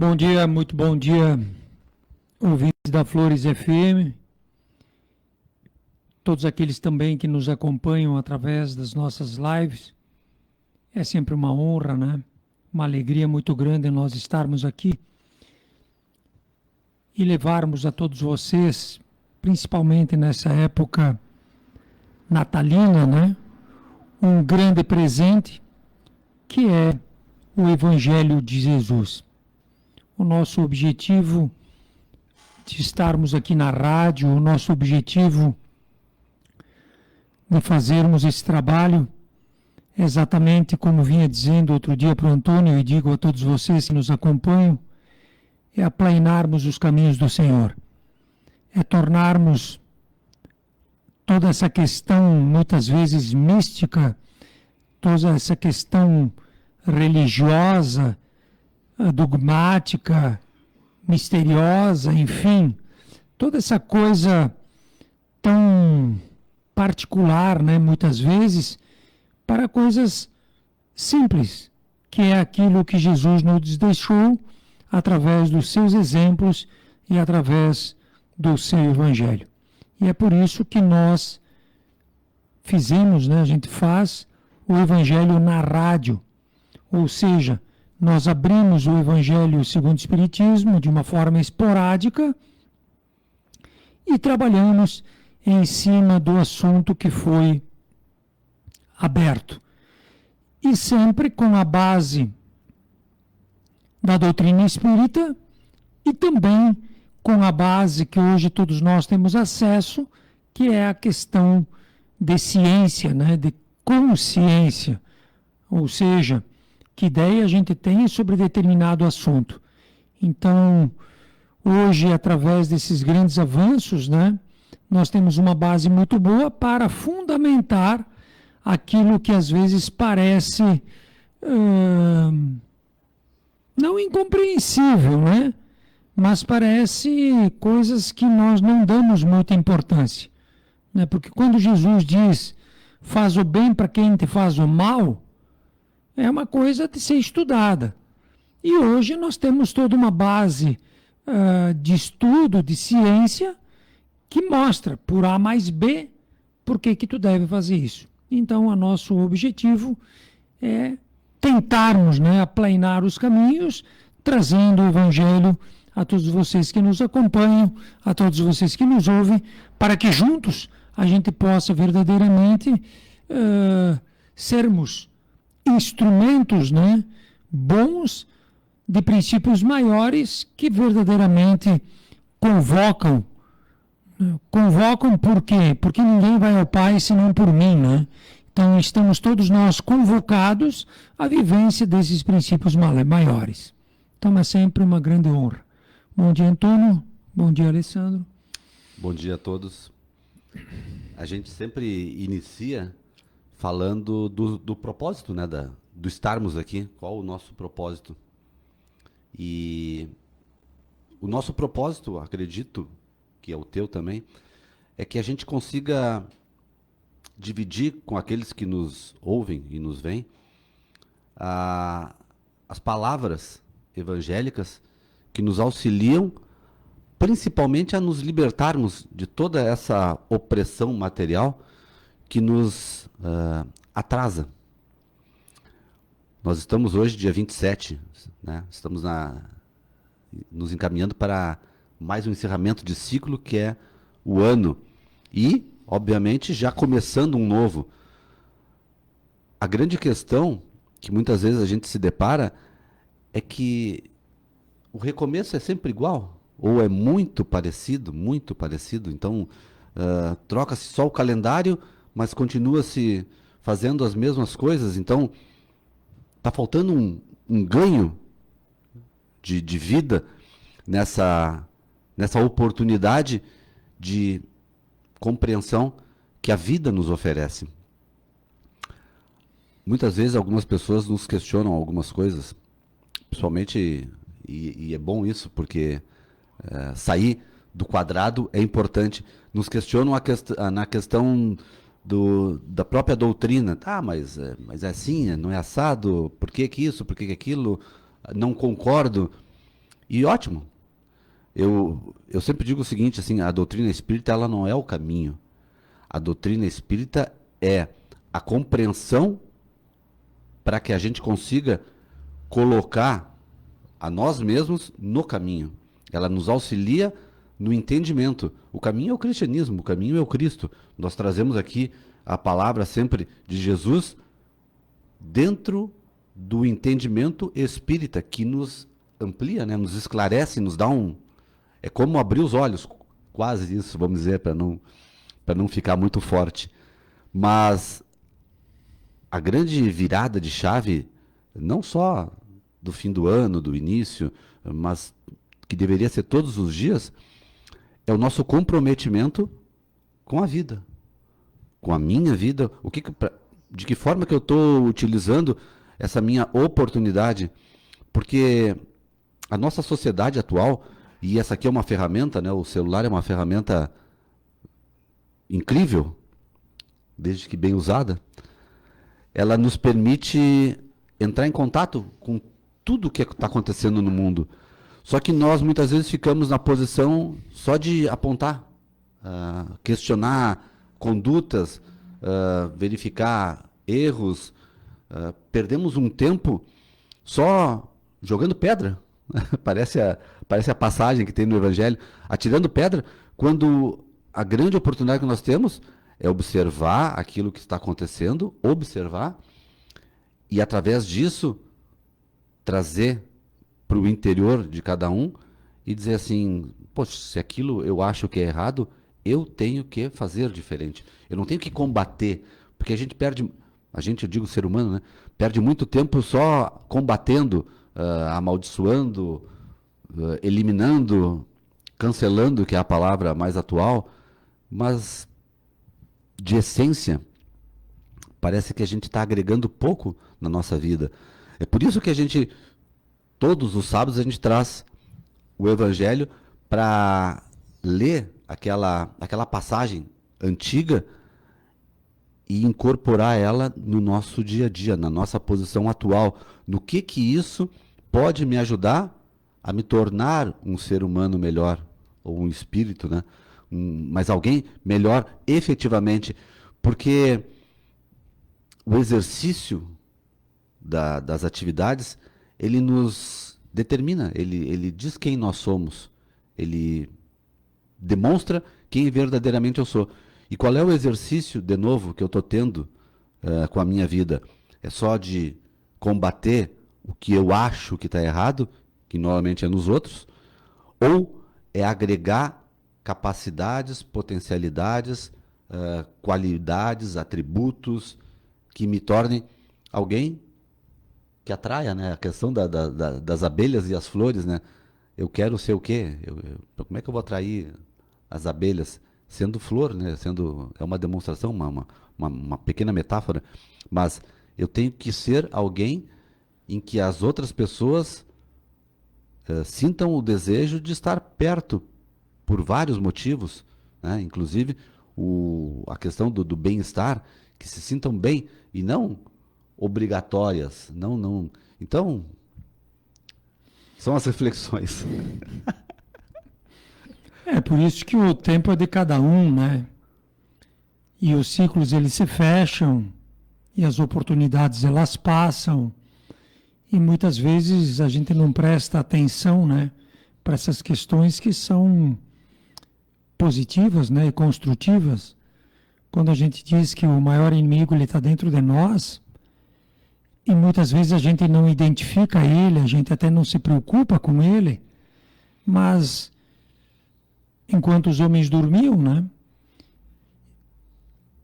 Bom dia, muito bom dia, ouvintes da Flores FM, todos aqueles também que nos acompanham através das nossas lives. É sempre uma honra, né? Uma alegria muito grande nós estarmos aqui e levarmos a todos vocês, principalmente nessa época natalina, né? Um grande presente que é o Evangelho de Jesus. O nosso objetivo de estarmos aqui na rádio, o nosso objetivo de fazermos esse trabalho, exatamente como vinha dizendo outro dia para o Antônio, e digo a todos vocês que nos acompanham, é aplainarmos os caminhos do Senhor. É tornarmos toda essa questão, muitas vezes mística, toda essa questão religiosa, dogmática, misteriosa, enfim, toda essa coisa tão particular, né, muitas vezes, para coisas simples, que é aquilo que Jesus nos deixou através dos seus exemplos e através do seu Evangelho. E é por isso que nós fizemos, né, a gente faz o Evangelho na rádio, ou seja, nós abrimos o Evangelho segundo o Espiritismo de uma forma esporádica e trabalhamos em cima do assunto que foi aberto. E sempre com a base da doutrina espírita e também com a base que hoje todos nós temos acesso, que é a questão de ciência, né, de consciência, ou seja, que ideia a gente tem sobre determinado assunto. Então, hoje, através desses grandes avanços, né, nós temos uma base muito boa para fundamentar aquilo que às vezes parece não incompreensível, né, mas parece coisas que nós não damos muita importância, né, porque quando Jesus diz, faz o bem para quem te faz o mal, é uma coisa de ser estudada. E hoje nós temos toda uma base de estudo, de ciência, que mostra, por A mais B, por que tu deve fazer isso. Então, o nosso objetivo é tentarmos, né, aplainar os caminhos, trazendo o Evangelho a todos vocês que nos acompanham, a todos vocês que nos ouvem, para que juntos a gente possa verdadeiramente sermos instrumentos, né, bons de princípios maiores que verdadeiramente convocam. Convocam por quê? Porque ninguém vai ao Pai senão por mim, né? Então estamos todos nós convocados à vivência desses princípios maiores. Então é sempre uma grande honra. Bom dia, Antônio. Bom dia, Alessandro. Bom dia a todos. A gente sempre inicia falando do propósito, né, do estarmos aqui, qual o nosso propósito. E o nosso propósito, acredito, que é o teu também, é que a gente consiga dividir com aqueles que nos ouvem e nos veem as palavras evangélicas que nos auxiliam principalmente a nos libertarmos de toda essa opressão material que nos atrasa. Nós estamos hoje, dia 27, né? Estamos nos encaminhando para mais um encerramento de ciclo, que é o ano. E, obviamente, já começando um novo. A grande questão, que muitas vezes a gente se depara, é que o recomeço é sempre igual, ou é muito parecido, muito parecido. Então, troca-se só o calendário, mas continua-se fazendo as mesmas coisas. Então, está faltando um ganho de vida nessa oportunidade de compreensão que a vida nos oferece. Muitas vezes algumas pessoas nos questionam algumas coisas, principalmente, e é bom isso, porque sair do quadrado é importante. Nos questionam na questão da própria doutrina. Mas é assim, não é assado, por que isso, por que aquilo, não concordo. E ótimo. Eu sempre digo o seguinte, assim, a doutrina espírita ela não é o caminho. A doutrina espírita é a compreensão para que a gente consiga colocar a nós mesmos no caminho. Ela nos auxilia no entendimento. O caminho é o cristianismo, o caminho é o Cristo. Nós trazemos aqui a palavra sempre de Jesus dentro do entendimento espírita que nos amplia, né? Nos esclarece, nos dá um... É como abrir os olhos, quase isso, vamos dizer, para não ficar muito forte. Mas a grande virada de chave, não só do fim do ano, do início, mas que deveria ser todos os dias, é o nosso comprometimento com a vida, com a minha vida. De que forma que eu estou utilizando essa minha oportunidade? Porque a nossa sociedade atual, e essa aqui é uma ferramenta, né? O celular é uma ferramenta incrível, desde que bem usada, ela nos permite entrar em contato com tudo o que está acontecendo no mundo. Só que nós muitas vezes ficamos na posição só de apontar, questionar condutas, verificar erros, perdemos um tempo só jogando pedra. Parece a passagem que tem no Evangelho, atirando pedra, quando a grande oportunidade que nós temos é observar aquilo que está acontecendo, observar, e através disso trazer para o interior de cada um e dizer assim, poxa, se aquilo eu acho que é errado, eu tenho que fazer diferente. Eu não tenho que combater, porque a gente perde, eu digo ser humano, né? Perde muito tempo só combatendo, amaldiçoando, eliminando, cancelando, que é a palavra mais atual, mas de essência, parece que a gente está agregando pouco na nossa vida. É por isso que a gente, todos os sábados, a gente traz o Evangelho para ler aquela passagem antiga e incorporar ela no nosso dia a dia, na nossa posição atual. No que isso pode me ajudar a me tornar um ser humano melhor, ou um espírito, né? Mas alguém melhor efetivamente, porque o exercício das atividades, ele nos determina, ele diz quem nós somos, ele demonstra quem verdadeiramente eu sou. E qual é o exercício, de novo, que eu estou tendo com a minha vida? É só de combater o que eu acho que está errado, que normalmente é nos outros, ou é agregar capacidades, potencialidades, qualidades, atributos que me tornem alguém que atraia, né? A questão das abelhas e as flores, né? Eu quero ser o quê? Como é que eu vou atrair as abelhas? Sendo flor, né? É uma demonstração, uma pequena metáfora, mas eu tenho que ser alguém em que as outras pessoas sintam o desejo de estar perto, por vários motivos, né? Inclusive a questão do bem-estar, que se sintam bem e não obrigatórias, não. Então, são as reflexões. É por isso que o tempo é de cada um, né? E os ciclos eles se fecham e as oportunidades elas passam e muitas vezes a gente não presta atenção, né, para essas questões que são positivas, né, e construtivas. Quando a gente diz que o maior inimigo ele está dentro de nós e muitas vezes a gente não identifica ele, a gente até não se preocupa com ele, mas enquanto os homens dormiam, né,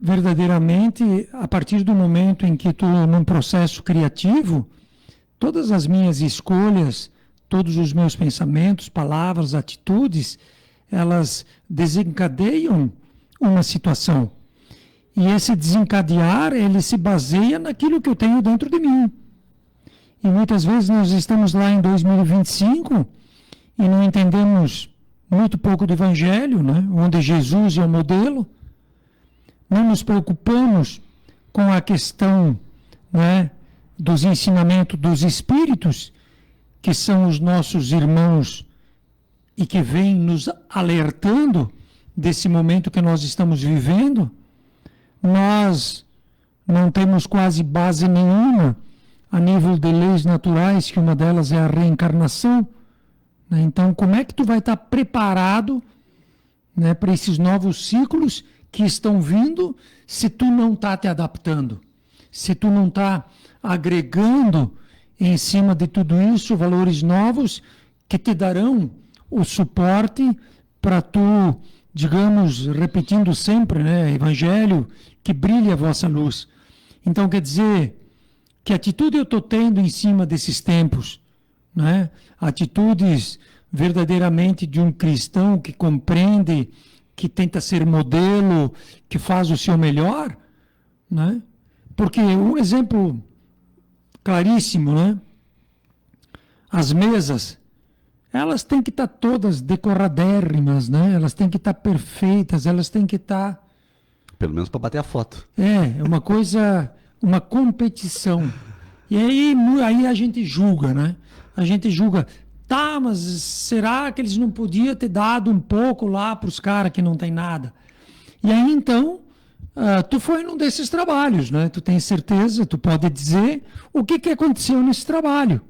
verdadeiramente, a partir do momento em que estou num processo criativo, todas as minhas escolhas, todos os meus pensamentos, palavras, atitudes, elas desencadeiam uma situação. E esse desencadear, ele se baseia naquilo que eu tenho dentro de mim. E muitas vezes nós estamos lá em 2025 e não entendemos muito pouco do Evangelho, né? Onde Jesus é o modelo. Não nos preocupamos com a questão, né, dos ensinamentos dos Espíritos, que são os nossos irmãos e que vêm nos alertando desse momento que nós estamos vivendo, nós não temos quase base nenhuma a nível de leis naturais, que uma delas é a reencarnação, né? Então, como é que tu vai estar preparado, né, para esses novos ciclos que estão vindo, se tu não está te adaptando, se tu não está agregando em cima de tudo isso valores novos que te darão o suporte para tu, digamos, repetindo sempre, né, Evangelho, que brilhe a vossa luz. Então, quer dizer, que atitude eu estou tendo em cima desses tempos, né? Atitudes verdadeiramente de um cristão que compreende, que tenta ser modelo, que faz o seu melhor, né? Porque um exemplo claríssimo, né? As mesas, elas têm que estar todas decoradérrimas, né? Elas têm que estar perfeitas, elas têm que estar... Pelo menos para bater a foto. É uma coisa, uma competição. E aí a gente julga, né? A gente julga, tá, mas será que eles não podiam ter dado um pouco lá para os caras que não tem nada? E aí então, tu foi num desses trabalhos, né? Tu tem certeza, tu pode dizer o que aconteceu nesse trabalho.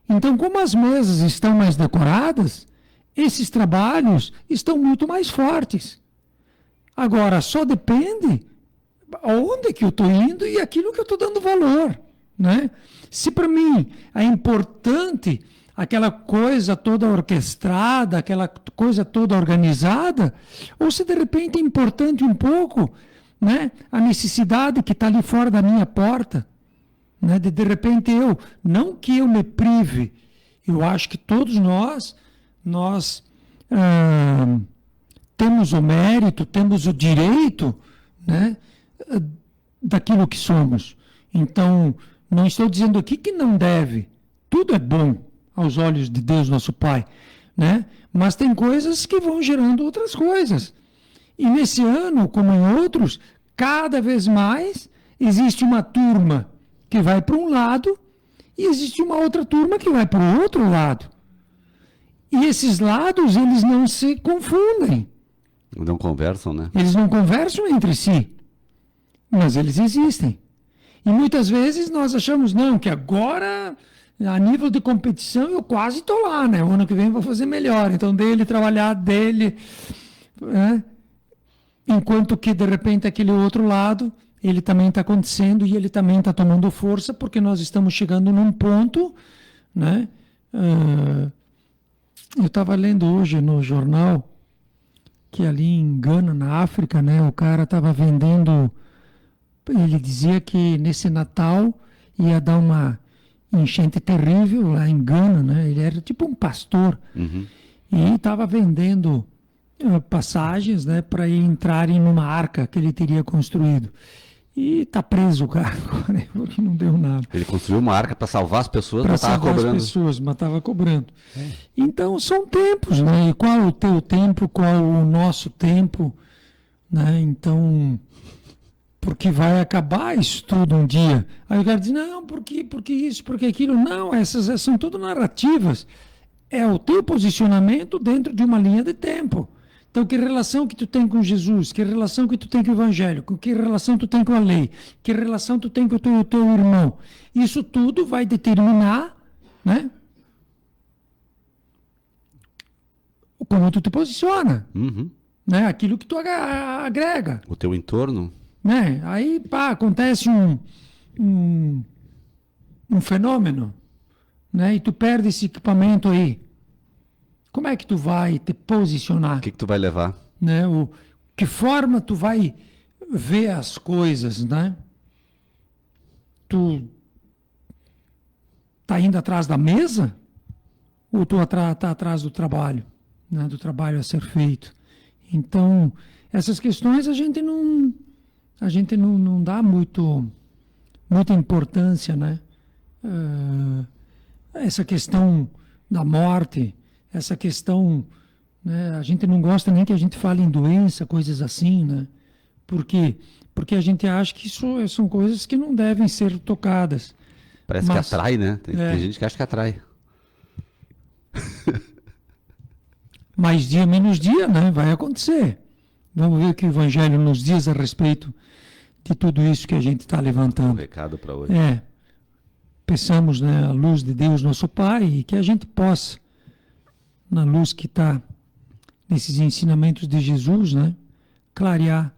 Então, como as mesas estão mais decoradas, esses trabalhos estão muito mais fortes. Agora, só depende aonde que eu estou indo e aquilo que eu estou dando valor, né? Se para mim é importante aquela coisa toda orquestrada, aquela coisa toda organizada, ou se de repente é importante um pouco, né, a necessidade que está ali fora da minha porta, né, de repente não que eu me prive, eu acho que todos nós temos o mérito, temos o direito, né, daquilo que somos. Então, não estou dizendo aqui que não deve. Tudo é bom aos olhos de Deus, nosso Pai, né? Mas tem coisas que vão gerando outras coisas. E nesse ano, como em outros, cada vez mais existe uma turma que vai para um lado e existe uma outra turma que vai para o outro lado. E esses lados, eles não se confundem. Não conversam, né? Eles não conversam entre si, mas eles existem. E muitas vezes nós achamos, não, que agora, a nível de competição, eu quase estou lá, né? O ano que vem eu vou fazer melhor. Então, trabalhar dele, né? Enquanto que, de repente, aquele outro lado, ele também está acontecendo e ele também está tomando força, porque nós estamos chegando num ponto, né? Eu estava lendo hoje no jornal que ali em Gana, na África, né, o cara estava vendendo, ele dizia que nesse Natal ia dar uma enchente terrível lá em Gana, né? Ele era tipo um pastor, e estava vendendo passagens, né, para entrarem numa arca que ele teria construído. E está preso o cara agora, porque não deu nada. Ele construiu uma arca para salvar as pessoas, mas estava cobrando. As pessoas, mas estava cobrando. Então, são tempos, né? E qual o teu tempo, qual o nosso tempo, né? Então, porque vai acabar isso tudo um dia. Aí o cara diz, não, porque isso, porque aquilo. Não, essas são tudo narrativas. É o teu posicionamento dentro de uma linha de tempo. Então, que relação que tu tem com Jesus? Que relação que tu tem com o Evangelho? Que relação tu tem com a lei? Que relação tu tem com o teu irmão? Isso tudo vai determinar, né, como tu te posiciona, né? Aquilo que tu agrega. O teu entorno. Né? Aí, pá, acontece um fenômeno, né? E tu perde esse equipamento aí. Como é que tu vai te posicionar? O que tu vai levar? Né? Que forma tu vai ver as coisas, né? Tu tá indo atrás da mesa? Ou tu tá atrás do trabalho, né? Do trabalho a ser feito? Então, essas questões a gente não dá muita importância, né? Essa questão da morte, essa questão, né, a gente não gosta nem que a gente fale em doença, coisas assim, né? Por quê? Porque a gente acha que isso são coisas que não devem ser tocadas. Parece que atrai, né? Tem gente que acha que atrai. mais dia, menos dia, né? Vai acontecer. Vamos ver o que o Evangelho nos diz a respeito de tudo isso que a gente está Um levantando. recado para hoje. Peçamos, né, a luz de Deus, nosso Pai, e que a gente possa, na luz que está nesses ensinamentos de Jesus, né, clarear.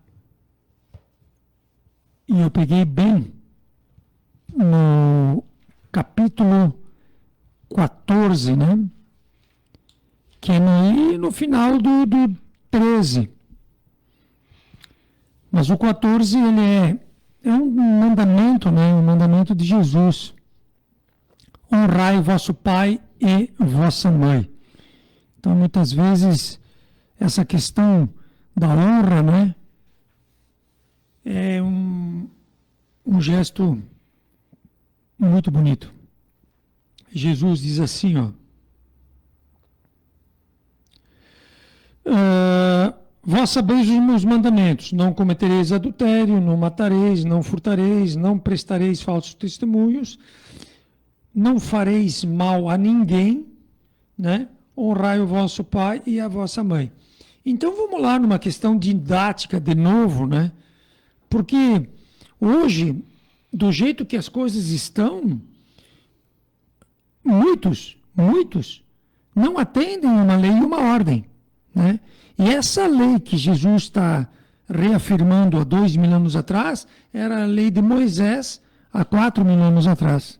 E eu peguei bem no capítulo 14, né, que é no final do 13. Mas o 14, ele é um mandamento, né, um mandamento de Jesus. Honrai vosso pai e vossa mãe. Então, muitas vezes, essa questão da honra, né, é um gesto muito bonito. Jesus diz assim, ó. Vós sabeis os meus mandamentos: não cometereis adultério, não matareis, não furtareis, não prestareis falsos testemunhos, não fareis mal a ninguém, né? Honrai o vosso pai e a vossa mãe. Então vamos lá numa questão didática de novo, né? Porque hoje, do jeito que as coisas estão, muitos não atendem uma lei e uma ordem, né? E essa lei que Jesus está reafirmando há 2.000 anos atrás, era a lei de Moisés há 4.000 anos atrás.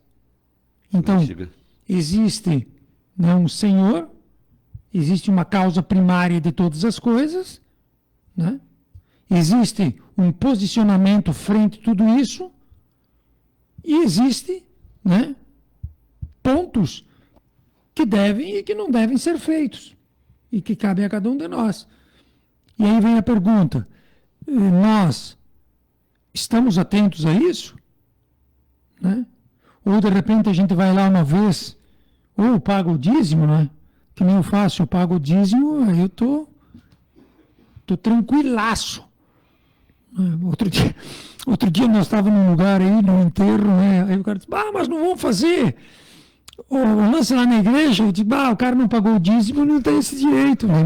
Então, existe, né, um Senhor, existe uma causa primária de todas as coisas, né? Existe um posicionamento frente a tudo isso, e existe, né, pontos que devem e que não devem ser feitos, e que cabe a cada um de nós. E aí vem a pergunta: nós estamos atentos a isso? Né? Ou de repente a gente vai lá uma vez, ou paga o dízimo, né? Que nem eu faço, eu pago o dízimo, aí eu tô tranquilaço. Outro dia nós estávamos num lugar aí, num enterro, né? Aí o cara disse: mas não vamos fazer o lance lá na igreja. Eu disse: o cara não pagou o dízimo, não tem esse direito, né?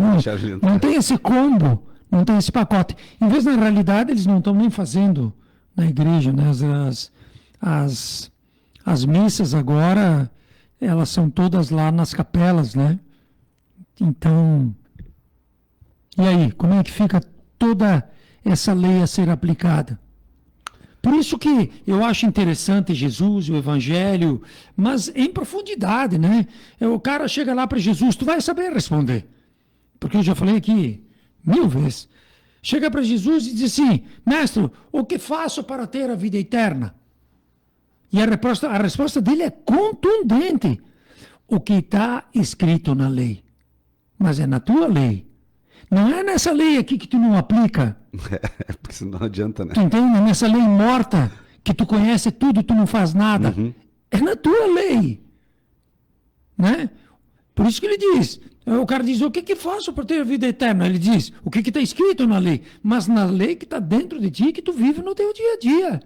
Não tem esse combo, não tem esse pacote. Em vez, na realidade, eles não estão nem fazendo na igreja, né? As missas agora, elas são todas lá nas capelas, né? Então, e aí, como é que fica toda essa lei a ser aplicada? Por isso que eu acho interessante Jesus, o Evangelho, mas em profundidade, né? O cara chega lá para Jesus, tu vai saber responder. Porque eu já falei aqui 1000 vezes. Chega para Jesus e diz assim: mestre, o que faço para ter a vida eterna? E a resposta dele é contundente. O que está escrito na lei. Mas é na tua lei. Não é nessa lei aqui que tu não aplica. Porque senão não adianta, né? Tu entende? Nessa lei morta, que tu conhece tudo, tu não faz nada. Uhum. É na tua lei. Né? Por isso que ele diz. O cara diz: o que faço para ter a vida eterna? Ele diz: o que está escrito na lei? Mas na lei que está dentro de ti, que tu vive no teu dia a dia.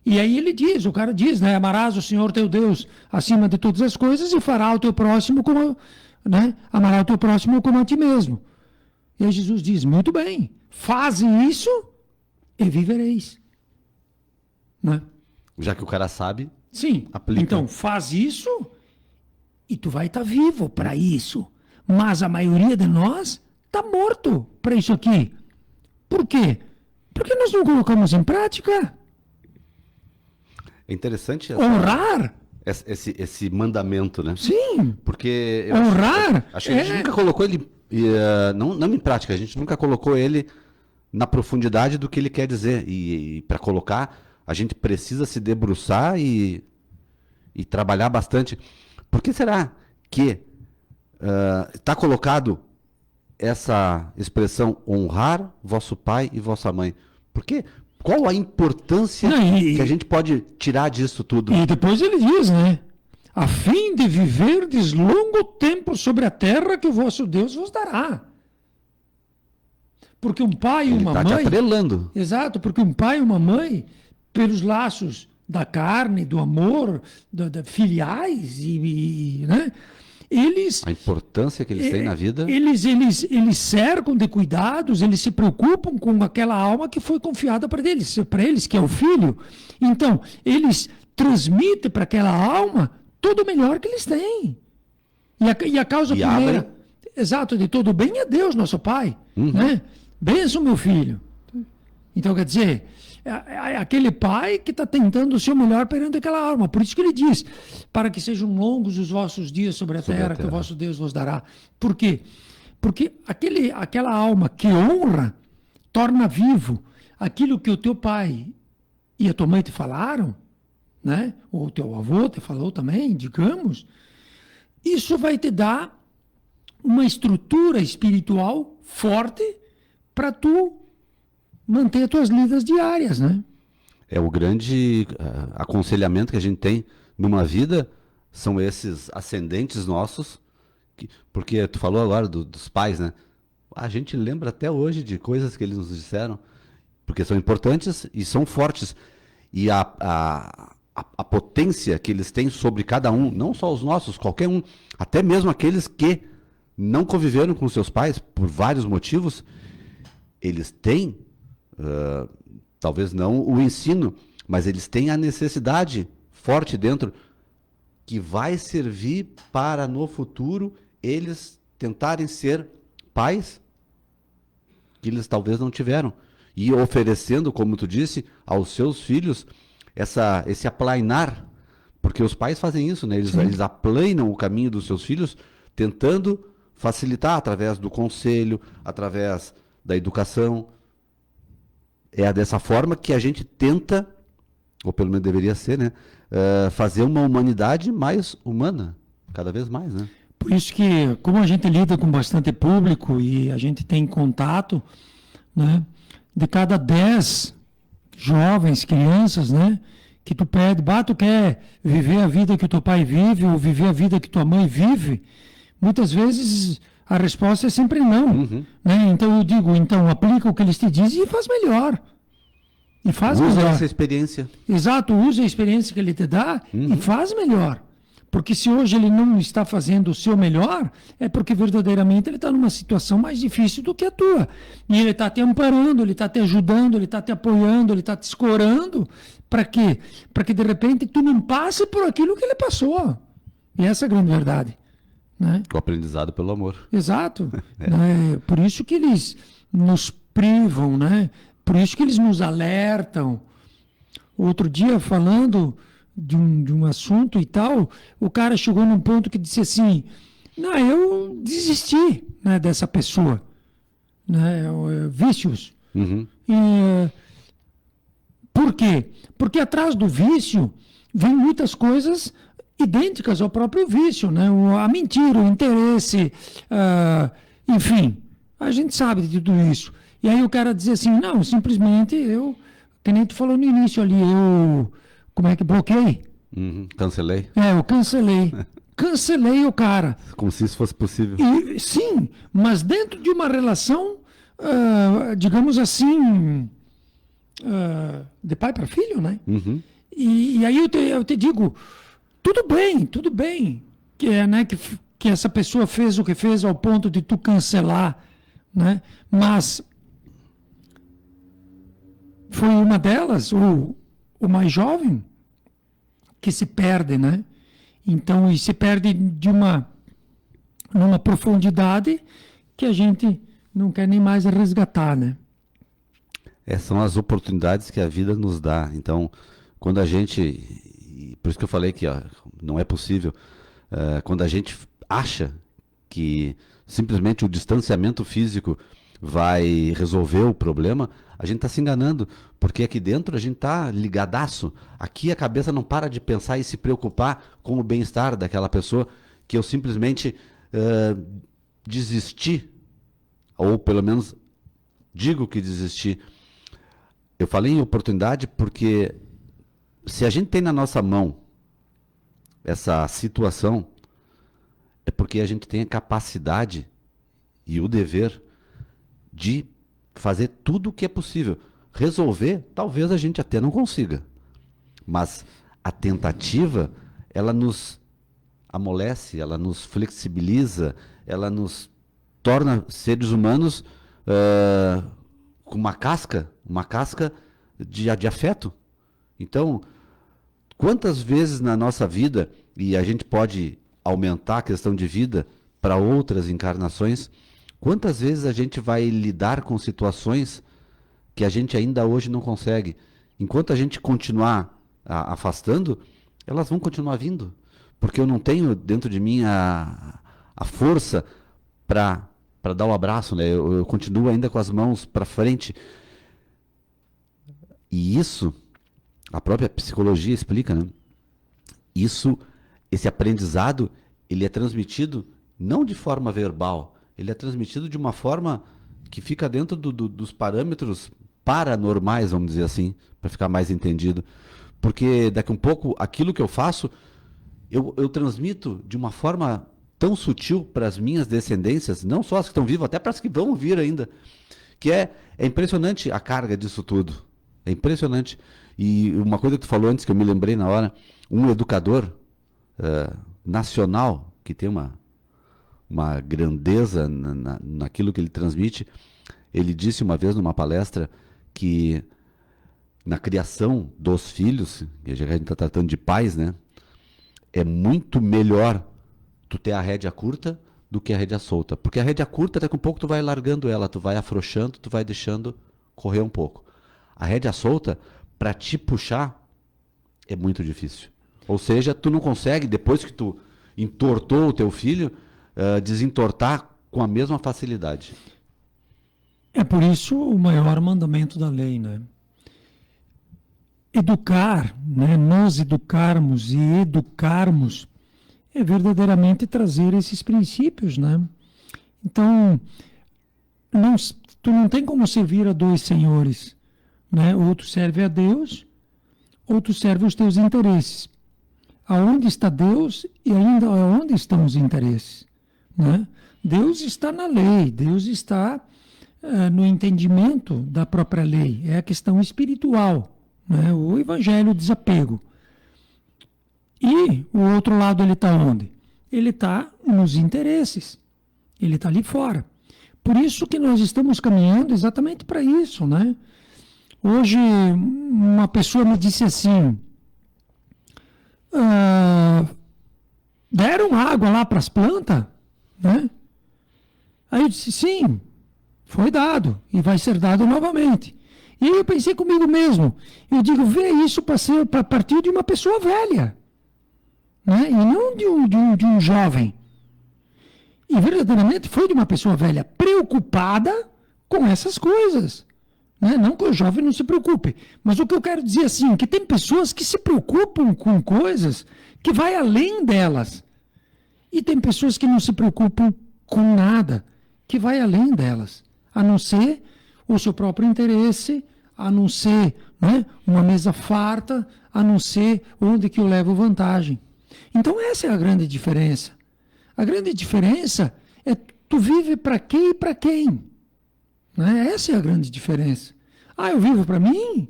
E aí ele diz, o cara diz, né? Amarás o Senhor teu Deus acima de todas as coisas e fará o teu próximo como, né? Amará o teu próximo como a ti mesmo. E aí Jesus diz: muito bem, faze isso e vivereis. Né? Já que o cara sabe, sim, aplica. Então faz isso e tu vai estar vivo para isso. Mas a maioria de nós está morto para isso aqui. Por quê? Porque nós não colocamos em prática. É interessante honrar esse mandamento, né? Sim. Porque honrar. Acho que a gente nunca colocou ele, não em prática, a gente nunca colocou ele na profundidade do que ele quer dizer. E para colocar, a gente precisa se debruçar e trabalhar bastante. Por que será que está colocado essa expressão: honrar vosso pai e vossa mãe? Por quê? Qual a importância que a gente pode tirar disso tudo? E depois ele diz, né? A fim de viverdes longo tempo sobre a terra que o vosso Deus vos dará. Porque um pai e uma mãe... Ele está te atrelando. Exato, porque um pai e uma mãe, pelos laços da carne, do amor, filiais, né? eles A importância que eles têm na vida. eles cercam de cuidados, eles se preocupam com aquela alma que foi confiada para eles, que é o filho. Então, eles transmitem para aquela alma todo o melhor que eles têm. E a causa E primeira, abrem. exato, de todo bem é Deus, nosso Pai. Né? Benção, meu filho. Então, quer dizer, é aquele pai que está tentando o seu melhor perante aquela alma. Por isso que ele diz, para que sejam longos os vossos dias sobre a terra, que o vosso Deus vos dará. Por quê? Porque aquela alma que honra, torna vivo aquilo que o teu pai e a tua mãe te falaram, né? Ou o teu avô te falou também, digamos. Isso vai te dar uma estrutura espiritual forte para tu manter as tuas lidas diárias, né? É o grande aconselhamento que a gente tem numa vida, são esses ascendentes nossos, porque tu falou agora dos pais, né? A gente lembra até hoje de coisas que eles nos disseram, porque são importantes e são fortes. E a potência que eles têm sobre cada um, não só os nossos, qualquer um, até mesmo aqueles que não conviveram com seus pais por vários motivos, eles têm, talvez não o ensino, mas eles têm a necessidade forte dentro que vai servir para no futuro eles tentarem ser pais que eles talvez não tiveram. E oferecendo, como tu disse, aos seus filhos esse aplainar, porque os pais fazem isso, né? Eles aplainam o caminho dos seus filhos, tentando facilitar através do conselho, através da educação. É dessa forma que a gente tenta, ou pelo menos deveria ser, né? Fazer uma humanidade mais humana, cada vez mais, né? Por isso que, como a gente lida com bastante público e a gente tem contato, né? De cada 10 jovens, crianças, né? Que tu pede, tu quer viver a vida que o teu pai vive ou viver a vida que tua mãe vive? Muitas vezes a resposta é sempre não. Né? Então eu digo, aplica o que eles te dizem e faz melhor. E faz Usa melhor. essa experiência. Exato, usa a experiência que ele te dá e faz melhor. Porque se hoje ele não está fazendo o seu melhor, é porque verdadeiramente ele está numa situação mais difícil do que a tua. E ele está te amparando, ele está te ajudando, ele está te apoiando, ele está te escorando. Para quê? Para que de repente tu não passe por aquilo que ele passou. E essa é a grande verdade. Né? O aprendizado pelo amor. Exato. Né? Por isso que eles nos privam, né? Por isso que eles nos alertam. Outro dia, falando de um assunto e tal, o cara chegou num ponto que disse assim, não, eu desisti, né, dessa pessoa. Né? Vícios. Por quê? Porque atrás do vício vem muitas coisas idênticas ao próprio vício, né? A mentira, o interesse, enfim, a gente sabe de tudo isso. E aí o cara diz assim, não, simplesmente que nem tu falou no início ali, como é que bloqueei? Cancelei. Eu cancelei. Cancelei o cara. Como se isso fosse possível. Sim, mas dentro de uma relação, digamos assim, de pai para filho, né? E aí eu te digo, tudo bem, que essa pessoa fez o que fez ao ponto de tu cancelar, né? Mas foi uma delas, ou o mais jovem, que se perde, né? Então, e se perde numa profundidade que a gente não quer nem mais resgatar, né? São as oportunidades que a vida nos dá. Então, quando a gente... Por isso que eu falei que não é possível. Quando a gente acha que simplesmente o distanciamento físico vai resolver o problema, a gente está se enganando, porque aqui dentro a gente está ligadaço. Aqui a cabeça não para de pensar e se preocupar com o bem-estar daquela pessoa, que eu simplesmente desisti, ou pelo menos digo que desisti. Eu falei em oportunidade porque se a gente tem na nossa mão essa situação, é porque a gente tem a capacidade e o dever de fazer tudo o que é possível. Resolver, talvez a gente até não consiga. Mas a tentativa, ela nos amolece, ela nos flexibiliza, ela nos torna seres humanos com uma casca de afeto. Então, quantas vezes na nossa vida, e a gente pode aumentar a questão de vida para outras encarnações, quantas vezes a gente vai lidar com situações que a gente ainda hoje não consegue? Enquanto a gente continuar afastando, elas vão continuar vindo. Porque eu não tenho dentro de mim a força para dar o abraço, né? Eu continuo ainda com as mãos para frente. E isso, a própria psicologia explica, né? Esse aprendizado, ele é transmitido não de forma verbal, ele é transmitido de uma forma que fica dentro dos parâmetros paranormais, vamos dizer assim, para ficar mais entendido. Porque daqui a um pouco, aquilo que eu faço, eu transmito de uma forma tão sutil para as minhas descendências, não só as que estão vivas, até para as que vão vir ainda, que é impressionante a carga disso tudo. É impressionante. E uma coisa que tu falou antes, que eu me lembrei na hora, um educador nacional, que tem uma grandeza naquilo que ele transmite, ele disse uma vez numa palestra que na criação dos filhos, que a gente está tratando de pais, né? É muito melhor tu ter a rédea curta do que a rédea solta. Porque a rédea curta, daqui a um pouco tu vai largando ela, tu vai afrouxando, tu vai deixando correr um pouco. A rédea solta, para te puxar, é muito difícil. Ou seja, tu não consegue, depois que tu entortou o teu filho, desentortar com a mesma facilidade. É por isso o maior mandamento da lei, né? Educar, né? Nós educarmos e educarmos é verdadeiramente trazer esses princípios, né? Então, tu não tem como servir a dois senhores, né? Ou tu serve a Deus, ou tu serve os teus interesses. Aonde está Deus e ainda aonde estão os interesses, né? Deus está na lei, Deus está no entendimento da própria lei, é a questão espiritual, né? O evangelho, o desapego. E o outro lado, ele está onde? Ele está nos interesses, ele está ali fora. Por isso que nós estamos caminhando exatamente para isso, né? Hoje, uma pessoa me disse assim, deram água lá para as plantas, né? Aí eu disse, sim, foi dado e vai ser dado novamente. E aí eu pensei comigo mesmo, eu digo, vê isso para partir de uma pessoa velha, né? E não de um jovem. E verdadeiramente foi de uma pessoa velha, preocupada com essas coisas. Né? Não que o jovem não se preocupe, mas o que eu quero dizer assim, que tem pessoas que se preocupam com coisas que vai além delas. E tem pessoas que não se preocupam com nada, que vai além delas, a não ser o seu próprio interesse, a não ser, né, uma mesa farta, a não ser onde que eu levo vantagem. Então essa é a grande diferença. A grande diferença é tu vive para quê e para quem. Né? Essa é a grande diferença. Ah, eu vivo para mim?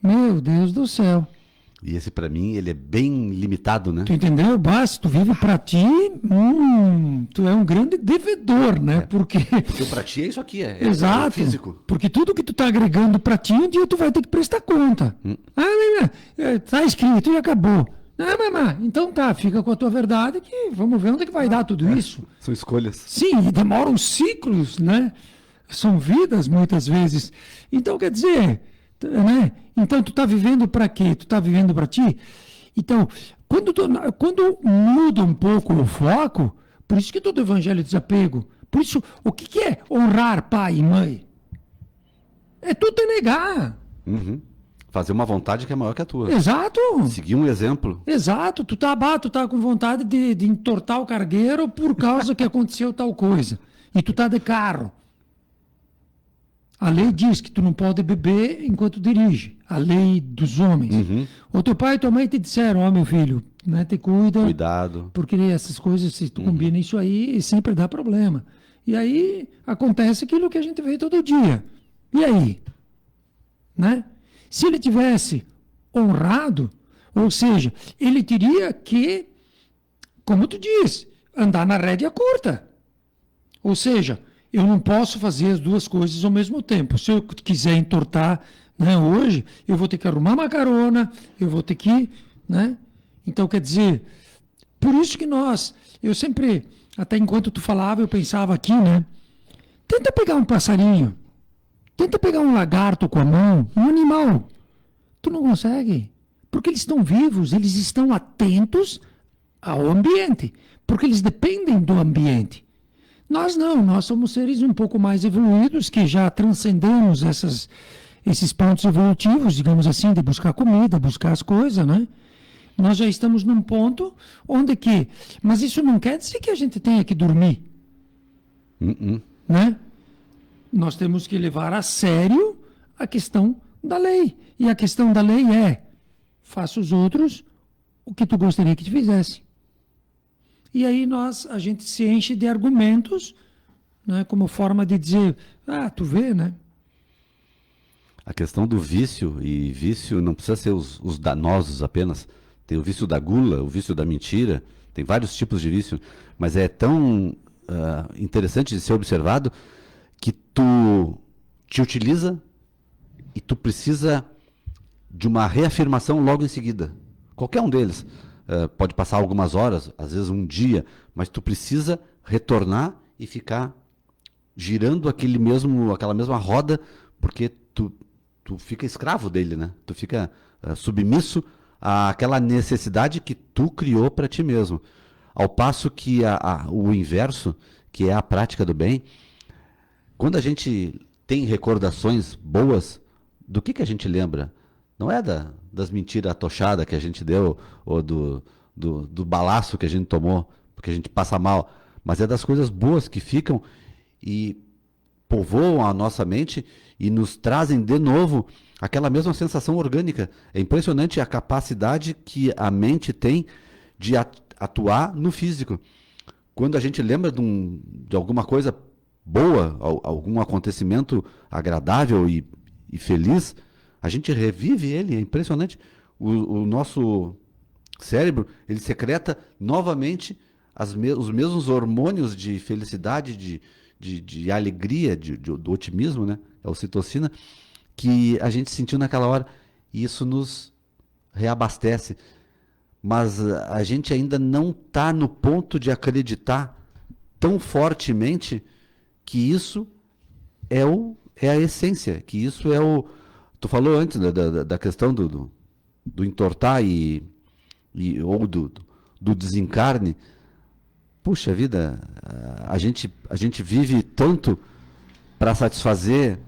Meu Deus do céu. E esse para mim, ele é bem limitado, né? Tu entendeu? Basta, tu vive para ti, tu é um grande devedor, né? Porque para ti é isso aqui, exato, é físico. Porque tudo que tu tá agregando para ti, um dia tu vai ter que prestar conta. Tá escrito e acabou. Então tá, fica com a tua verdade que vamos ver onde é que vai dar tudo isso. São escolhas. Sim, e demoram ciclos, né? São vidas muitas vezes. Então quer dizer, né? Então tu tá vivendo para quê? Tu tá vivendo para ti? Então, quando muda um pouco o foco, por isso que todo evangelho de desapego, por isso, o que é honrar pai e mãe? É tu te negar. Uhum. Fazer uma vontade que é maior que a tua. Exato. Seguir um exemplo. Exato. Tu tá com vontade de entortar o cargueiro por causa que aconteceu tal coisa. E tu tá de carro. A lei diz que tu não pode beber enquanto dirige. A lei dos homens. Uhum. O teu pai e tua mãe te disseram, meu filho, né, te cuida. Cuidado. Porque essas coisas, se tu combina isso aí, sempre dá problema. E aí acontece aquilo que a gente vê todo dia. E aí? Né? Se ele tivesse honrado, ou seja, ele teria que como tu diz, andar na rédea curta. Ou seja, eu não posso fazer as duas coisas ao mesmo tempo. Se eu quiser entortar, né, hoje, eu vou ter que arrumar uma carona, eu vou ter que... Né? Então, quer dizer, por isso que eu sempre, até enquanto tu falava, eu pensava aqui, né? Tenta pegar um passarinho, tenta pegar um lagarto com a mão, um animal. Tu não consegue, porque eles estão vivos, eles estão atentos ao ambiente, porque eles dependem do ambiente. Nós não, nós somos seres um pouco mais evoluídos, que já transcendemos esses pontos evolutivos, digamos assim, de buscar comida, buscar as coisas, né? Nós já estamos num ponto onde que... Mas isso não quer dizer que a gente tenha que dormir. Né? Nós temos que levar a sério a questão da lei. E a questão da lei é: faça os outros o que tu gostaria que te fizesse. E aí a gente se enche de argumentos, né, como forma de dizer, tu vê, né? A questão do vício, e vício não precisa ser os danosos apenas. Tem o vício da gula, o vício da mentira, tem vários tipos de vício, mas é tão interessante de ser observado que tu te utiliza e tu precisa de uma reafirmação logo em seguida. Qualquer um deles. Pode passar algumas horas, às vezes um dia, mas tu precisa retornar e ficar girando aquela mesma roda, porque tu fica escravo dele, né? Tu fica submisso àquela necessidade que tu criou para ti mesmo. Ao passo que o inverso, que é a prática do bem, quando a gente tem recordações boas, do que a gente lembra? Não é das mentiras atochadas que a gente deu, ou do balaço que a gente tomou, porque a gente passa mal, mas é das coisas boas que ficam e povoam a nossa mente e nos trazem de novo aquela mesma sensação orgânica. É impressionante a capacidade que a mente tem de atuar no físico. Quando a gente lembra de alguma coisa boa, algum acontecimento agradável e feliz, a gente revive ele, é impressionante. O nosso cérebro, ele secreta novamente os mesmos hormônios de felicidade, de alegria, do otimismo, né? É a ocitocina, que a gente sentiu naquela hora. E isso nos reabastece. Mas a gente ainda não está no ponto de acreditar tão fortemente que isso é a essência, que isso é o... Tu falou antes da questão do entortar ou do desencarne. Puxa vida, a gente vive tanto para satisfazer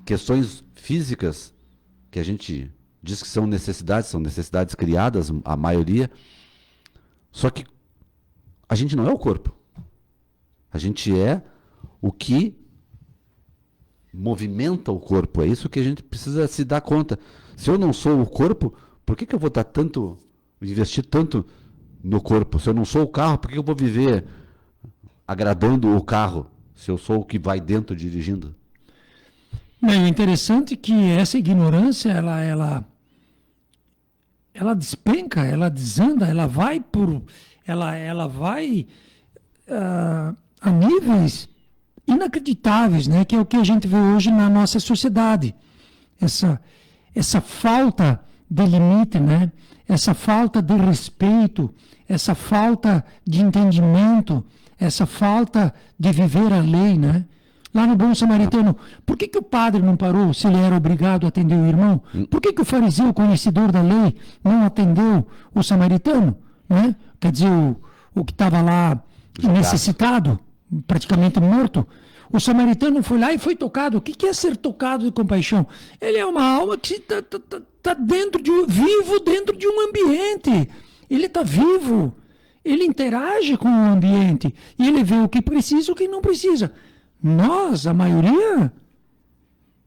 questões físicas, que a gente diz que são necessidades criadas, a maioria, só que a gente não é o corpo. A gente é o que movimenta o corpo. É isso que a gente precisa se dar conta. Se eu não sou o corpo, por que eu vou investir tanto no corpo? Se eu não sou o carro, por que eu vou viver agradando o carro, se eu sou o que vai dentro dirigindo? Bem, o interessante é que essa ignorância, ela despenca, ela desanda, ela vai a níveis inacreditáveis, né? Que é o que a gente vê hoje na nossa sociedade. Essa falta de limite, né? Essa falta de respeito, essa falta de entendimento, essa falta de viver a lei, né? Lá no Bom Samaritano, por que o padre não parou se ele era obrigado a atender o irmão? Por que o fariseu, conhecedor da lei, não atendeu o samaritano? Né? Quer dizer, o que estava lá necessitado, praticamente morto. O samaritano foi lá e foi tocado. O que é ser tocado de compaixão? Ele é uma alma que está vivo dentro de um ambiente. Ele está vivo. Ele interage com o ambiente. E ele vê o que precisa e o que não precisa. Nós, a maioria,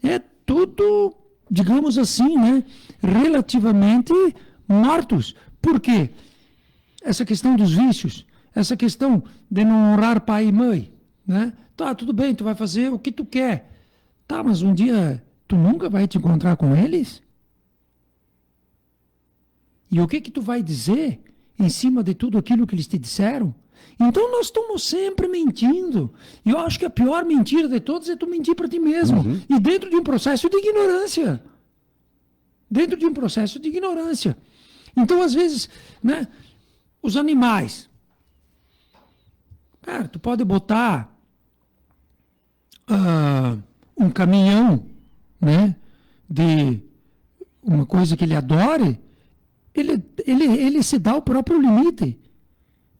é tudo, digamos assim, né, relativamente mortos. Por quê? Essa questão dos vícios, essa questão de não honrar pai e mãe, né? Tá, tudo bem, tu vai fazer o que tu quer. Tá, mas um dia tu nunca vai te encontrar com eles? E o que tu vai dizer em cima de tudo aquilo que eles te disseram? Então nós estamos sempre mentindo. E eu acho que a pior mentira de todas é tu mentir para ti mesmo. E dentro de um processo de ignorância. Dentro de um processo de ignorância. Então, às vezes, né, os animais. Cara, tu pode botar um caminhão, né, de uma coisa que ele adore, ele se dá o próprio limite.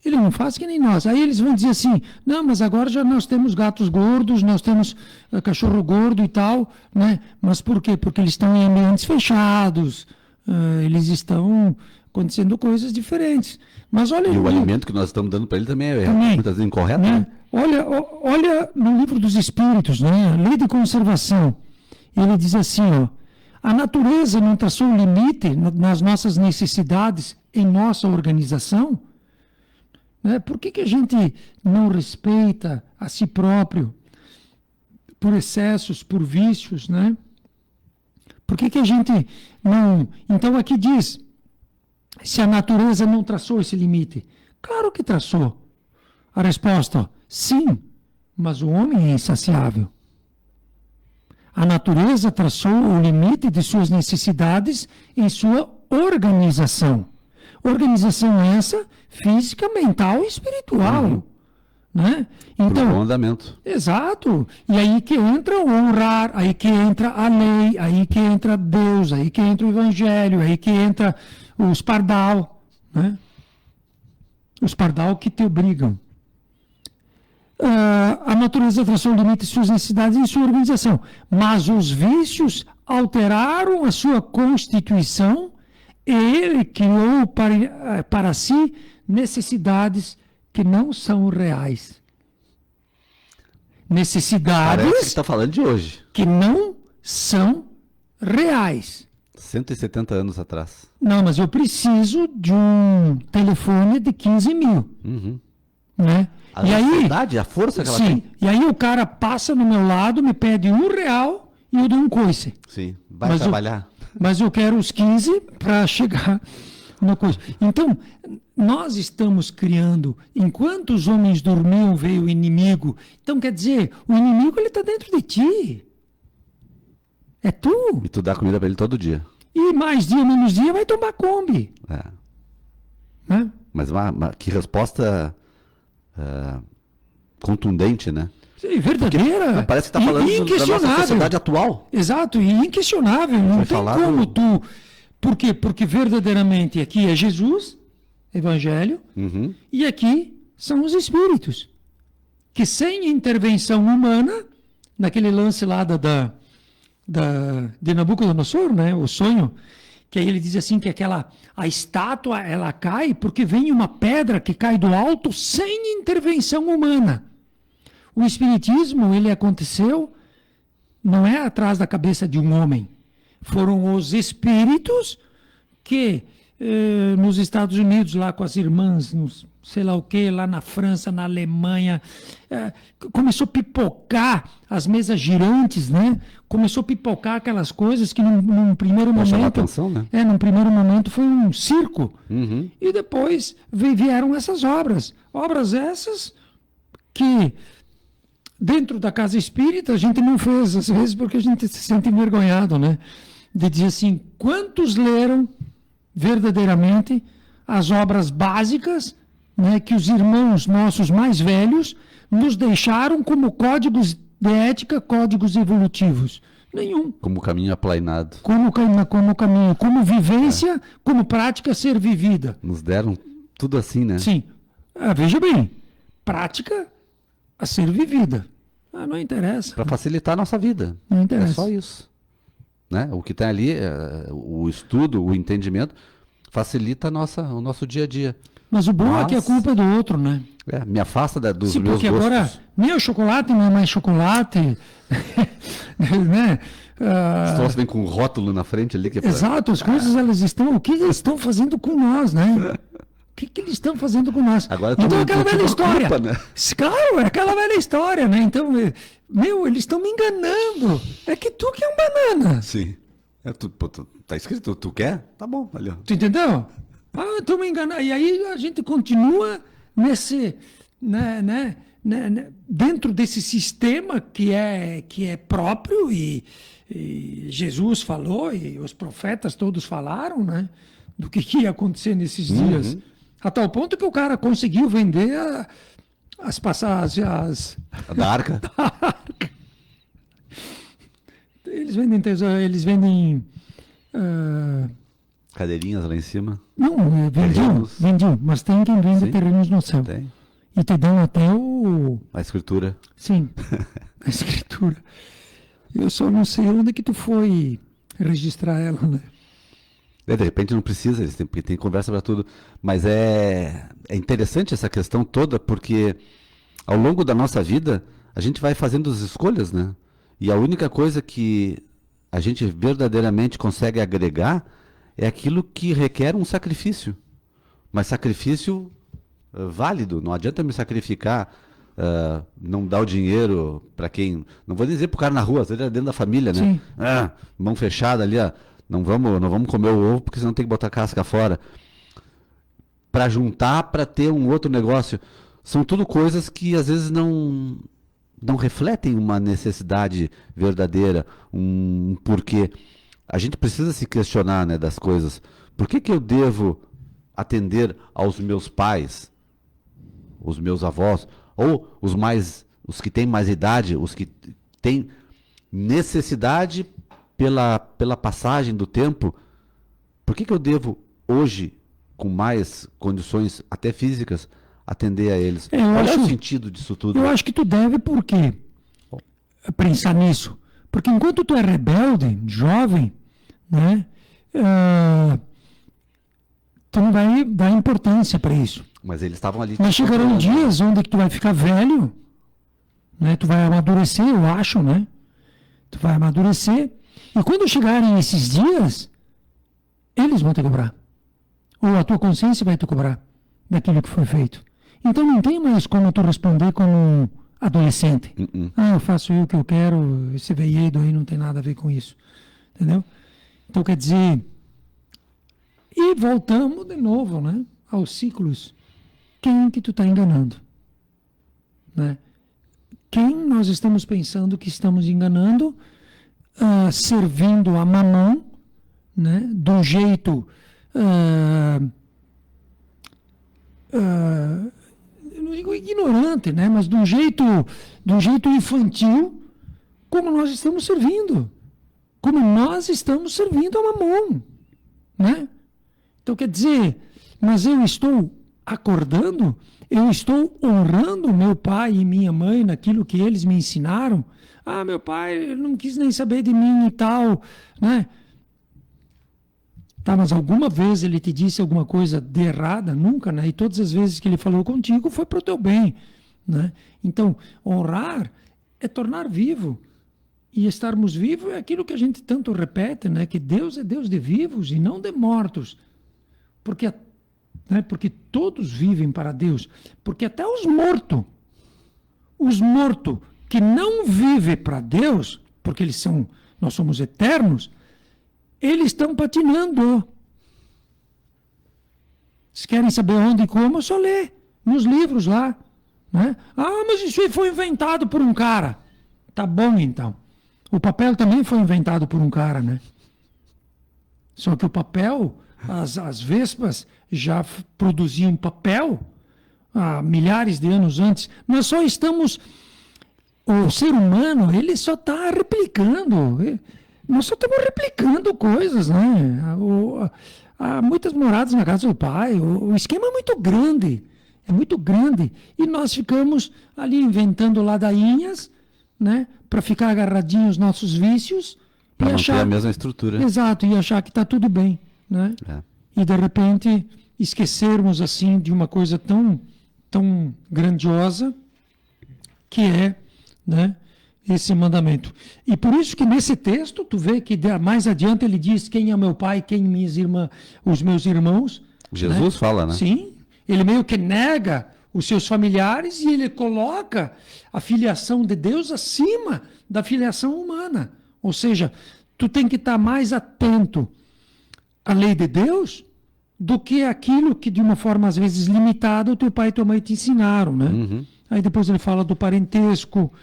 Ele não faz que nem nós. Aí eles vão dizer assim, não, mas agora já nós temos gatos gordos, nós temos cachorro gordo e tal, né? Mas por quê? Porque eles estão em ambientes fechados, eles estão acontecendo coisas diferentes. Mas olha, E o alimento que nós estamos dando para ele também é muitas vezes incorreto, né? né? Olha no livro dos Espíritos, né? Lei de Conservação. Ele diz assim, ó, a natureza não traçou um limite nas nossas necessidades em nossa organização. Né? Por que a gente não respeita a si próprio por excessos, por vícios, né? Por que a gente não... Então aqui diz, se a natureza não traçou esse limite. Claro que traçou. A resposta, ó, sim, mas o homem é insaciável. A natureza traçou o limite de suas necessidades em sua organização. Organização essa física, mental e espiritual. Né? Então, Pro bom andamento. Exato. E aí que entra o honrar, aí que entra a lei, aí que entra Deus, aí que entra o evangelho, aí que entra os pardal. Né? Os pardal que te obrigam. A natureza traçou o limite de suas necessidades em sua organização. Mas os vícios alteraram a sua constituição e ele criou para si necessidades que não são reais. Necessidades Parece que está falando de hoje. que não são reais. 170 anos atrás. Não, mas eu preciso de um telefone de 15 mil. Né? A E aí, ansiedade, a força que ela sim, tem. e aí o cara passa no meu lado, me pede R$1 e eu dou um coice. Sim, vai Mas trabalhar. Mas eu quero os 15 para chegar na coisa. Então, nós estamos criando, enquanto os homens dormiam, veio o inimigo. Então, quer dizer, o inimigo ele está dentro de ti. É tu. E tu dá comida para ele todo dia. E mais dia, menos dia, vai tomar Kombi. É. Né? Mas que resposta contundente, né? Sim, verdadeira. Parece que está falando da nossa sociedade atual. Exato, e inquestionável. Não tem como tu... Por quê? Porque verdadeiramente aqui é Jesus, Evangelho, e aqui são os Espíritos. Que sem intervenção humana, naquele lance lá de Nabucodonosor, né, o sonho, que aí ele diz assim que a estátua ela cai porque vem uma pedra que cai do alto sem intervenção humana. O espiritismo, ele aconteceu, não é atrás da cabeça de um homem. Foram os espíritos que, nos Estados Unidos, lá com as irmãs, sei lá o que, lá na França, na Alemanha, começou a pipocar as mesas girantes, né? Começou a pipocar aquelas coisas que num primeiro momento... atenção, né? Num primeiro momento foi um circo. E depois vieram essas obras. Obras essas que... Dentro da casa espírita, a gente não fez, às vezes, porque a gente se sente envergonhado, né? De dizer assim, quantos leram verdadeiramente as obras básicas, né, que os irmãos nossos mais velhos nos deixaram como códigos de ética, códigos evolutivos? Nenhum. Como caminho aplainado. Como caminho, como vivência, como prática a ser vivida. Nos deram tudo assim, né? Sim. Veja bem, prática a ser vivida. Não interessa. Para facilitar a nossa vida. Não interessa. É só isso. Né? O que tem ali, o estudo, o entendimento, facilita o nosso dia a dia. Mas o bom é que a culpa é do outro, né? Me afasta dos Sim, meus porque gostos. agora, nem o chocolate não é mais chocolate. Né? Os troços vêm com um rótulo na frente ali. Exato, as coisas elas estão... O que eles estão fazendo com nós, né? O que eles estão fazendo com nós? Agora então é aquela velha história. Culpa, né? Claro, é aquela velha história, né? Então, eles estão me enganando. É que tu que é um banana. Sim. Tá escrito, tu quer? Tá bom, ali, ó. Tu entendeu? Ah, estou me enganando. E aí a gente continua nesse, dentro desse sistema que é próprio e Jesus falou e os profetas todos falaram, né? Do que ia acontecer nesses dias. A tal ponto que o cara conseguiu vender as passagens. A da arca? Eles vendem tesouro, eles vendem. Cadeirinhas lá em cima? Não, vendiam, mas tem quem vende Sim, terrenos no céu. tem. E te dão até o. A escritura. Sim, a escritura. Eu só não sei onde que tu foi registrar ela, né? De repente não precisa, porque tem conversa para tudo. Mas é interessante essa questão toda, porque ao longo da nossa vida, a gente vai fazendo as escolhas, né? E a única coisa que a gente verdadeiramente consegue agregar é aquilo que requer um sacrifício. Mas sacrifício válido. Não adianta me sacrificar, não dar o dinheiro para quem... Não vou dizer para o cara na rua, às vezes é dentro da família, né? Mão fechada ali, ó. Não vamos comer o ovo porque senão tem que botar a casca fora. Para juntar, para ter um outro negócio. São tudo coisas que às vezes não refletem uma necessidade verdadeira, um porquê. A gente precisa se questionar, né, das coisas. Por que eu devo atender aos meus pais, os meus avós, ou os que têm mais idade, os que têm necessidade pela passagem do tempo? Por que eu devo, hoje, com mais condições, até físicas, atender a eles? Qual é o sentido disso tudo? Eu acho que tu deve, por quê? Pensar nisso. Porque enquanto tu é rebelde, jovem, né? Tu não vai dar importância para isso. Mas eles estavam ali... Mas chegarão dias onde tu vai ficar velho, né? Tu vai amadurecer, eu acho, né? Tu vai amadurecer. E quando chegarem esses dias, eles vão te cobrar. Ou a tua consciência vai te cobrar daquilo que foi feito. Então não tem mais como tu responder como um adolescente. Eu faço o que eu quero, esse veiedo aí não tem nada a ver com isso. Entendeu? Então quer dizer... E voltamos de novo, né, aos ciclos. Quem que tu está enganando? Né? Quem nós estamos pensando que estamos enganando, servindo a mamão, né, do jeito... não digo ignorante, né, mas de um jeito infantil, como nós estamos servindo. Como nós estamos servindo a mamão. Né? Então, quer dizer, mas eu estou acordando, eu estou honrando meu pai e minha mãe naquilo que eles me ensinaram. Meu pai não quis nem saber de mim e tal, né? Tá, mas alguma vez ele te disse alguma coisa de errada? Nunca, né? E todas as vezes que ele falou contigo foi para o teu bem, né? Então, honrar é tornar vivo. E estarmos vivos é aquilo que a gente tanto repete, né? Que Deus é Deus de vivos e não de mortos. Porque todos vivem para Deus. Porque até os mortos que não vivem para Deus, porque nós somos eternos, eles estão patinando. Se querem saber onde e como, é só ler nos livros lá. Né? Mas isso aí foi inventado por um cara. Tá bom, então. O papel também foi inventado por um cara, né? Só que o papel, as vespas já produziam papel há milhares de anos antes. Nós só estamos... O ser humano, ele só está replicando. Nós só estamos replicando coisas, né? Há muitas moradas na casa do pai. O esquema é muito grande. É muito grande. E nós ficamos ali inventando ladainhas, né? Para ficar agarradinho aos nossos vícios. Para manter a mesma estrutura. Exato, e achar que está tudo bem. Né? E de repente esquecermos assim de uma coisa tão grandiosa que é, né, esse mandamento. E por isso que nesse texto, tu vê que mais adiante ele diz quem é meu pai, quem os meus irmãos. Jesus, né? Fala, né? Sim, ele meio que nega os seus familiares e ele coloca a filiação de Deus acima da filiação humana. Ou seja, tu tem que estar mais atento à lei de Deus do que aquilo que, de uma forma às vezes limitada, o teu pai e tua mãe te ensinaram, né? Uhum. Aí depois ele fala do parentesco,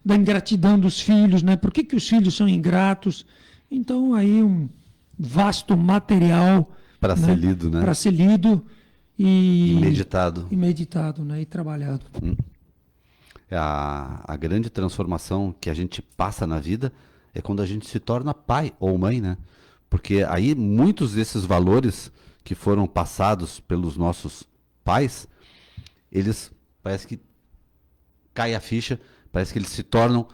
da ingratidão dos filhos, né? Por que, que os filhos são ingratos? Então, aí um vasto material Para ser lido, né? Para ser lido E meditado. E meditado, né? E trabalhado. A grande transformação que a gente passa na vida é quando a gente se torna pai ou mãe, né? Porque aí muitos desses valores que foram passados pelos nossos pais, eles parece que cai a ficha, parece que eles se tornam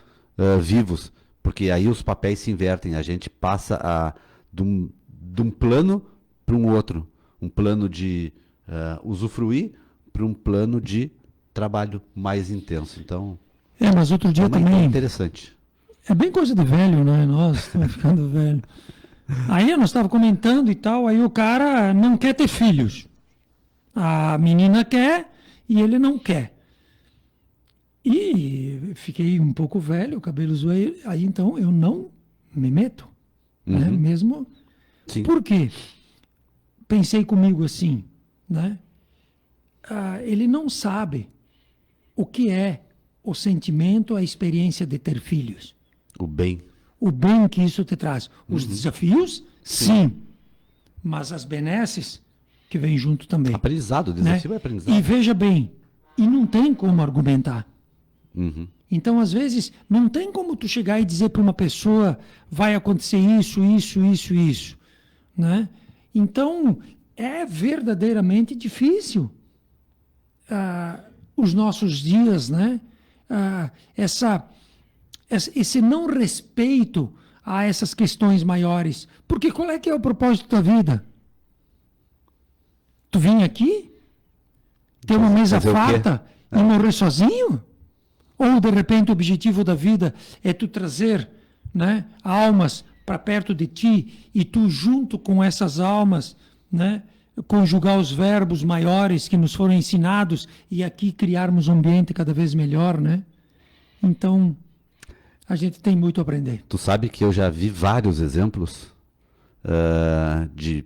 vivos, porque aí os papéis se invertem, a gente passa de um plano para um outro, um plano de usufruir para um plano de trabalho mais intenso. Então, mas outro dia também interessante. É bem coisa de velho, né? Nós estamos ficando velho. Aí nós estávamos comentando e tal, aí o cara não quer ter filhos. A menina quer e ele não quer. E fiquei um pouco velho, o cabelo zoeiro, aí então eu não me meto, né? Mesmo. Sim. Por quê? Pensei comigo assim, né? Ele não sabe o que é o sentimento, a experiência de ter filhos. O bem. O bem que isso te traz. Os desafios, sim. Mas as benesses que vêm junto também. Aprendizado, o desafio é aprendizado. E veja bem, e não tem como argumentar. Então, às vezes, não tem como tu chegar e dizer para uma pessoa vai acontecer isso, isso, isso, isso. Né? Então, é verdadeiramente difícil os nossos dias, né? Esse não respeito a essas questões maiores. Porque qual é que é o propósito da vida? Tu vem aqui, ter uma mesa farta e morrer sozinho? Ou, de repente, o objetivo da vida é tu trazer, né, almas para perto de ti e tu, junto com essas almas, né, conjugar os verbos maiores que nos foram ensinados e aqui criarmos um ambiente cada vez melhor, né? Então, a gente tem muito a aprender. Tu sabe que eu já vi vários exemplos de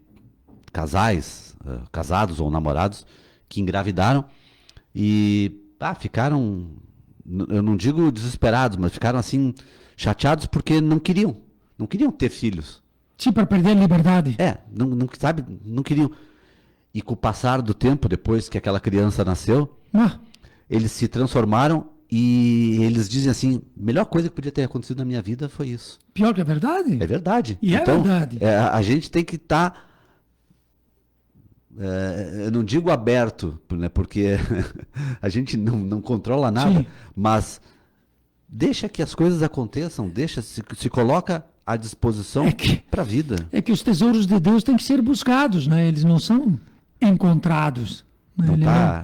casais, casados ou namorados, que engravidaram e ficaram, eu não digo desesperados, mas ficaram assim, chateados porque não queriam ter filhos. Sim, para perder a liberdade. Não queriam. E com o passar do tempo, depois que aquela criança nasceu, eles se transformaram e eles dizem assim, a melhor coisa que podia ter acontecido na minha vida foi isso. Pior que é verdade? É verdade. E então, é verdade. A gente tem que estar, eu não digo aberto, né, porque a gente não controla nada, mas deixa que as coisas aconteçam, se coloca à disposição para a vida. É que os tesouros de Deus têm que ser buscados, né? Eles não são encontrados.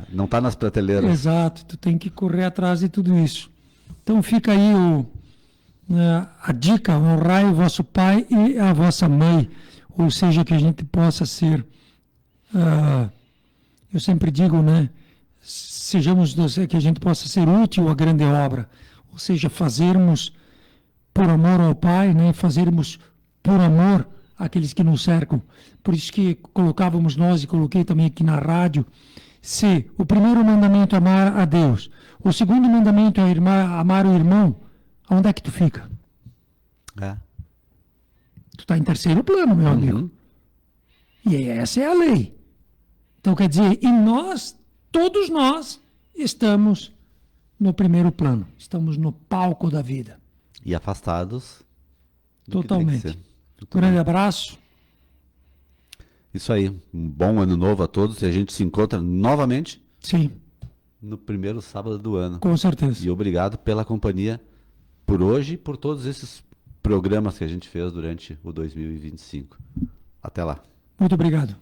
Não tá nas prateleiras. Exato, tu tem que correr atrás de tudo isso. Então fica aí a dica, honrai o vosso pai e a vossa mãe, ou seja, que a gente possa ser, eu sempre digo, né, que a gente possa ser útil à grande obra, ou seja, fazermos por amor ao Pai, né, fazermos por amor àqueles que nos cercam. Por isso que colocávamos nós, e coloquei também aqui na rádio, se o primeiro mandamento é amar a Deus, o segundo mandamento é amar o irmão, onde é que tu fica? Tu está em terceiro plano, meu amigo. E essa é a lei. Então, quer dizer, todos nós, estamos no primeiro plano. Estamos no palco da vida. E afastados do totalmente. Que tem que ser. Grande abraço. Isso aí, um bom ano novo a todos e a gente se encontra novamente. Sim. No primeiro sábado do ano. Com certeza. E obrigado pela companhia por hoje e por todos esses programas que a gente fez durante o 2025. Até lá. Muito obrigado.